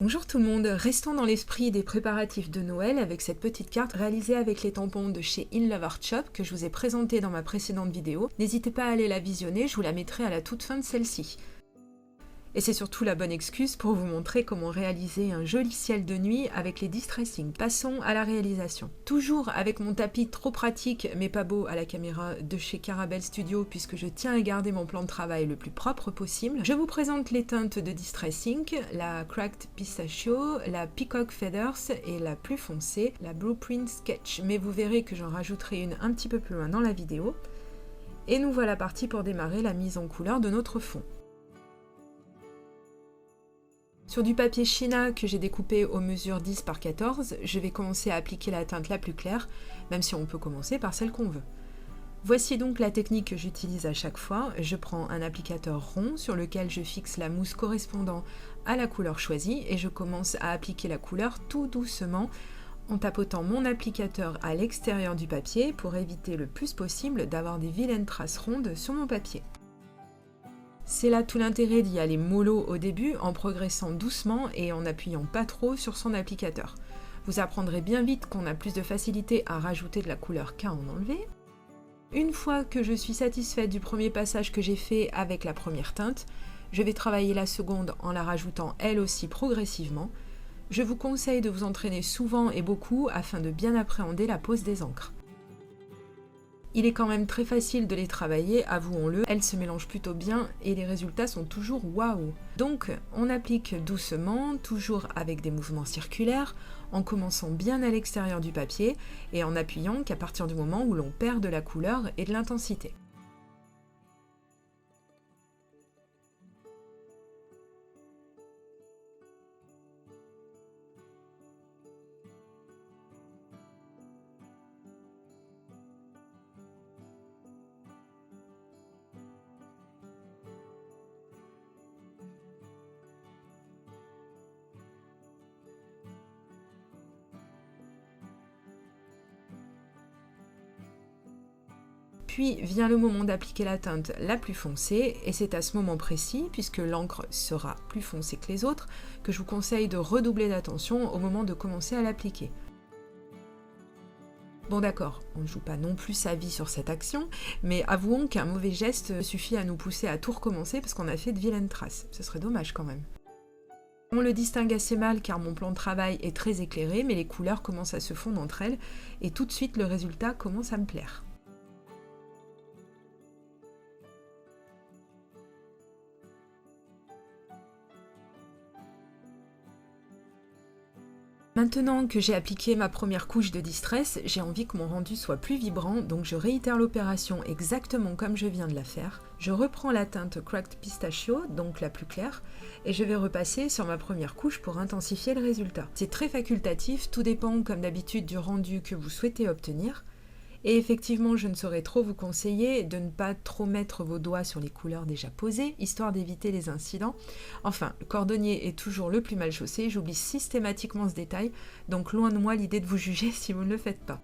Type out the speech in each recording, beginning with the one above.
Bonjour tout le monde, restons dans l'esprit des préparatifs de Noël avec cette petite carte réalisée avec les tampons de chez In Love Art Shop que je vous ai présentée dans ma précédente vidéo. N'hésitez pas à aller la visionner, je vous la mettrai à la toute fin de celle-ci. Et c'est surtout la bonne excuse pour vous montrer comment réaliser un joli ciel de nuit avec les distressing. Passons à la réalisation. Toujours avec mon tapis trop pratique mais pas beau à la caméra de chez Caramel Studio puisque je tiens à garder mon plan de travail le plus propre possible, je vous présente les teintes de distressing, la Cracked Pistachio, la Peacock Feathers et la plus foncée, la Blueprint Sketch. Mais vous verrez que j'en rajouterai une un petit peu plus loin dans la vidéo. Et nous voilà partis pour démarrer la mise en couleur de notre fond. Sur du papier China que j'ai découpé aux mesures 10 par 14, je vais commencer à appliquer la teinte la plus claire, même si on peut commencer par celle qu'on veut. Voici donc la technique que j'utilise à chaque fois. Je prends un applicateur rond sur lequel je fixe la mousse correspondant à la couleur choisie et je commence à appliquer la couleur tout doucement en tapotant mon applicateur à l'extérieur du papier pour éviter le plus possible d'avoir des vilaines traces rondes sur mon papier. C'est là tout l'intérêt d'y aller mollo au début, en progressant doucement et en n'appuyant pas trop sur son applicateur. Vous apprendrez bien vite qu'on a plus de facilité à rajouter de la couleur qu'à en enlever. Une fois que je suis satisfaite du premier passage que j'ai fait avec la première teinte, je vais travailler la seconde en la rajoutant elle aussi progressivement. Je vous conseille de vous entraîner souvent et beaucoup afin de bien appréhender la pose des encres. Il est quand même très facile de les travailler, avouons-le, elles se mélangent plutôt bien et les résultats sont toujours waouh. Donc on applique doucement, toujours avec des mouvements circulaires, en commençant bien à l'extérieur du papier et en appuyant qu'à partir du moment où l'on perd de la couleur et de l'intensité. Puis vient le moment d'appliquer la teinte la plus foncée, et c'est à ce moment précis, puisque l'encre sera plus foncée que les autres, que je vous conseille de redoubler d'attention au moment de commencer à l'appliquer. Bon d'accord, on ne joue pas non plus sa vie sur cette action, mais avouons qu'un mauvais geste suffit à nous pousser à tout recommencer parce qu'on a fait de vilaines traces. Ce serait dommage quand même. On le distingue assez mal car mon plan de travail est très éclairé, mais les couleurs commencent à se fondre entre elles, et tout de suite le résultat commence à me plaire. Maintenant que j'ai appliqué ma première couche de distress, j'ai envie que mon rendu soit plus vibrant, donc je réitère l'opération exactement comme je viens de la faire. Je reprends la teinte Cracked Pistachio, donc la plus claire, et je vais repasser sur ma première couche pour intensifier le résultat. C'est très facultatif, tout dépend comme d'habitude du rendu que vous souhaitez obtenir. Et effectivement, je ne saurais trop vous conseiller de ne pas trop mettre vos doigts sur les couleurs déjà posées, histoire d'éviter les incidents. Enfin, le cordonnier est toujours le plus mal chaussé, j'oublie systématiquement ce détail, donc loin de moi l'idée de vous juger si vous ne le faites pas.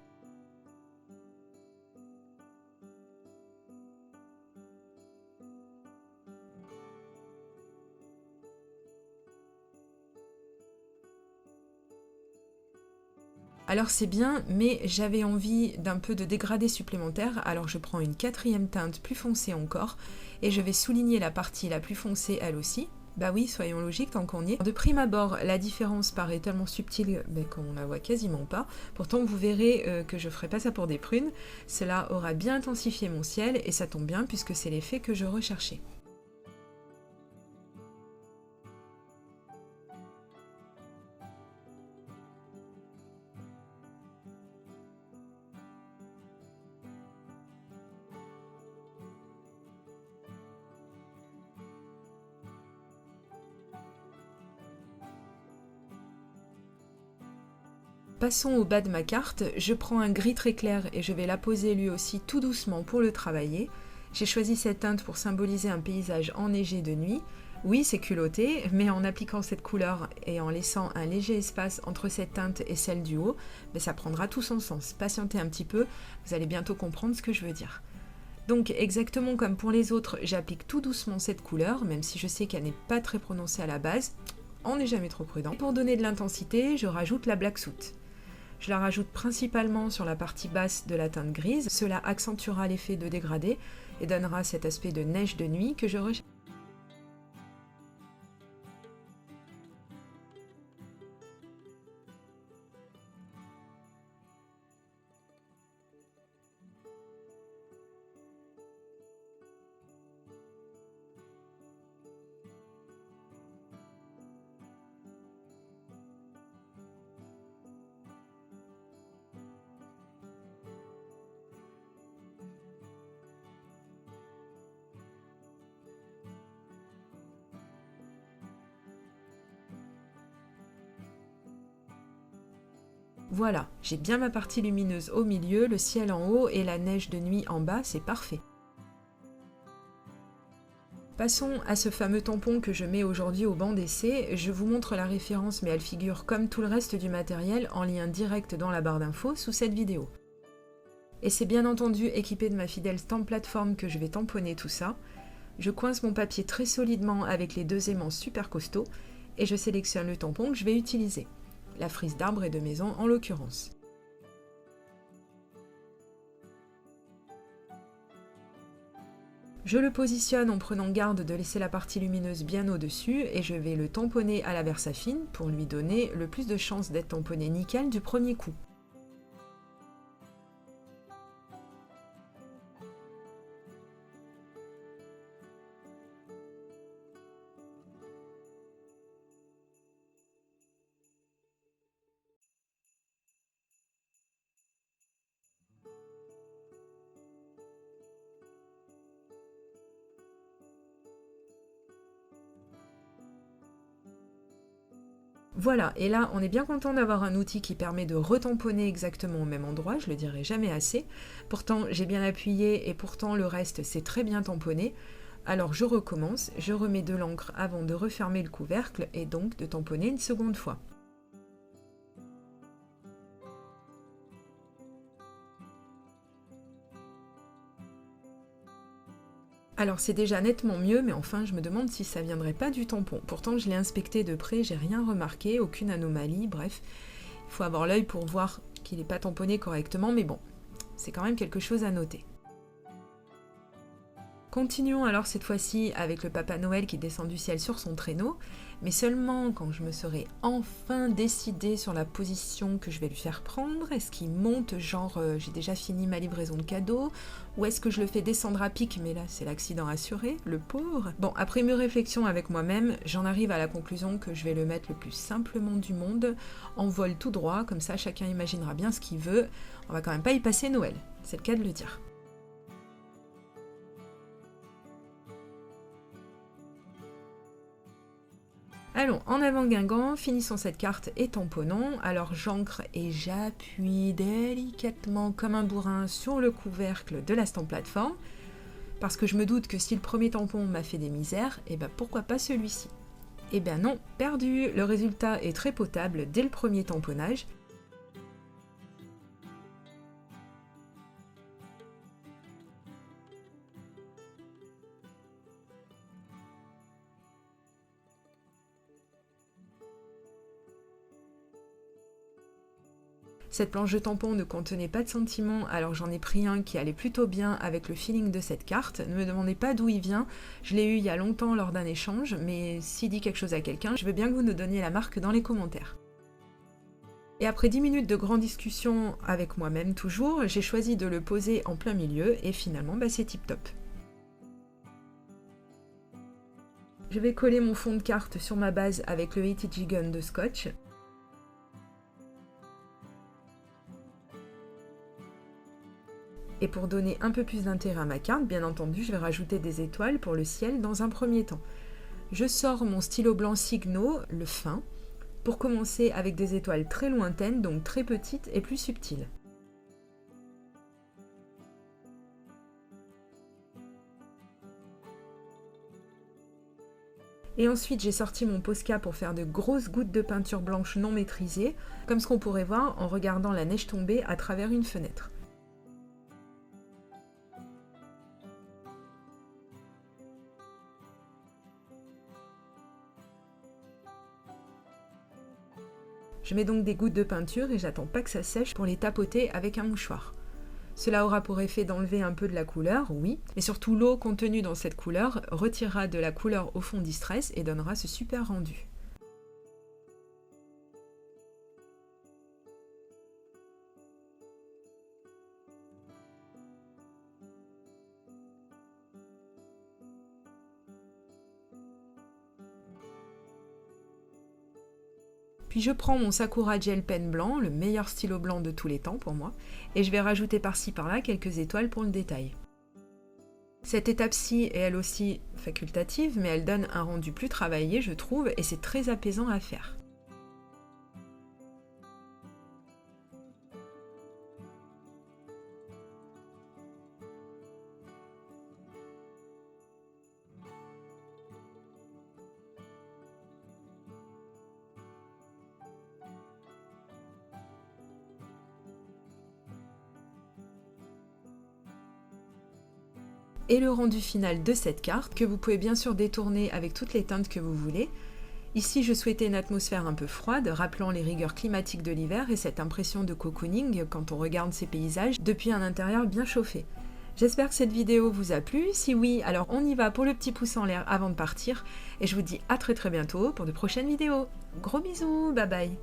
Alors c'est bien, mais j'avais envie d'un peu de dégradé supplémentaire, alors je prends une quatrième teinte plus foncée encore, et je vais souligner la partie la plus foncée elle aussi. Bah oui, soyons logiques tant qu'on y est. De prime abord, la différence paraît tellement subtile qu'on la voit quasiment pas. Pourtant, vous verrez que je ferai pas ça pour des prunes. Cela aura bien intensifié mon ciel, et ça tombe bien puisque c'est l'effet que je recherchais. Passons au bas de ma carte, je prends un gris très clair et je vais la poser lui aussi tout doucement pour le travailler. J'ai choisi cette teinte pour symboliser un paysage enneigé de nuit. Oui, c'est culotté, mais en appliquant cette couleur et en laissant un léger espace entre cette teinte et celle du haut, ça prendra tout son sens. Patientez un petit peu, vous allez bientôt comprendre ce que je veux dire. Donc exactement comme pour les autres, j'applique tout doucement cette couleur, même si je sais qu'elle n'est pas très prononcée à la base. on n'est jamais trop prudent. Pour donner de l'intensité, je rajoute la Black Soot. Je la rajoute principalement sur la partie basse de la teinte grise, cela accentuera l'effet de dégradé et donnera cet aspect de neige de nuit que je recherche. Voilà, j'ai bien ma partie lumineuse au milieu, le ciel en haut et la neige de nuit en bas, c'est parfait. Passons à ce fameux tampon que je mets aujourd'hui au banc d'essai. Je vous montre la référence, mais elle figure comme tout le reste du matériel en lien direct dans la barre d'infos sous cette vidéo. Et c'est bien entendu équipé de ma fidèle stamp plateforme que je vais tamponner tout ça. Je coince mon papier très solidement avec les deux aimants super costauds et je sélectionne le tampon que je vais utiliser. La frise d'arbre et de maison en l'occurrence. Je le positionne en prenant garde de laisser la partie lumineuse bien au-dessus et je vais le tamponner à la Versafine pour lui donner le plus de chances d'être tamponné nickel du premier coup. Voilà, et là on est bien content d'avoir un outil qui permet de retamponner exactement au même endroit, je le dirai jamais assez. Pourtant j'ai bien appuyé et pourtant le reste c'est très bien tamponné. Alors je recommence, je remets de l'encre avant de refermer le couvercle et donc de tamponner une seconde fois. Alors c'est déjà nettement mieux, mais enfin je me demande si ça viendrait pas du tampon. Pourtant je l'ai inspecté de près, j'ai rien remarqué, aucune anomalie, bref. Il faut avoir l'œil pour voir qu'il n'est pas tamponné correctement, mais bon, c'est quand même quelque chose à noter. Continuons alors cette fois-ci avec le Papa Noël qui descend du ciel sur son traîneau, mais seulement quand je me serai enfin décidée sur la position que je vais lui faire prendre. Est-ce qu'il monte genre j'ai déjà fini ma livraison de cadeaux, ou est-ce que je le fais descendre à pic, mais là c'est l'accident assuré, le pauvre. Bon, après mes réflexions avec moi-même, j'en arrive à la conclusion que je vais le mettre le plus simplement du monde, en vol tout droit, comme ça chacun imaginera bien ce qu'il veut. On va quand même pas y passer Noël, c'est le cas de le dire. Allons, en avant Guingamp, finissons cette carte et tamponnons. Alors j'ancre et j'appuie délicatement comme un bourrin sur le couvercle de la stamp plateforme, parce que je me doute que si le premier tampon m'a fait des misères, et ben pourquoi pas celui-ci? Eh ben non, perdu, le résultat est très potable dès le premier tamponnage. Cette planche de tampon ne contenait pas de sentiment, alors j'en ai pris un qui allait plutôt bien avec le feeling de cette carte. Ne me demandez pas d'où il vient, je l'ai eu il y a longtemps lors d'un échange, mais s'il dit quelque chose à quelqu'un, je veux bien que vous nous donniez la marque dans les commentaires. Et après 10 minutes de grande discussion avec moi-même toujours, j'ai choisi de le poser en plein milieu et finalement c'est tip top. Je vais coller mon fond de carte sur ma base avec le ATG Gun de Scotch. Et pour donner un peu plus d'intérêt à ma carte, bien entendu, je vais rajouter des étoiles pour le ciel dans un premier temps. Je sors mon stylo blanc Signo, le fin, pour commencer avec des étoiles très lointaines, donc très petites et plus subtiles. Et ensuite, j'ai sorti mon Posca pour faire de grosses gouttes de peinture blanche non maîtrisées, comme ce qu'on pourrait voir en regardant la neige tomber à travers une fenêtre. Je mets donc des gouttes de peinture et j'attends pas que ça sèche pour les tapoter avec un mouchoir. Cela aura pour effet d'enlever un peu de la couleur, oui, mais surtout l'eau contenue dans cette couleur retirera de la couleur au fond Distress et donnera ce super rendu. Puis je prends mon Sakura Gel Pen blanc, le meilleur stylo blanc de tous les temps pour moi, et je vais rajouter par-ci par-là quelques étoiles pour le détail. Cette étape-ci est elle aussi facultative, mais elle donne un rendu plus travaillé, je trouve, et c'est très apaisant à faire. Et le rendu final de cette carte, que vous pouvez bien sûr détourner avec toutes les teintes que vous voulez. Ici, je souhaitais une atmosphère un peu froide, rappelant les rigueurs climatiques de l'hiver et cette impression de cocooning quand on regarde ces paysages depuis un intérieur bien chauffé. J'espère que cette vidéo vous a plu. Si oui, alors on y va pour le petit pouce en l'air avant de partir. Et je vous dis à très bientôt pour de prochaines vidéos. Gros bisous, bye bye.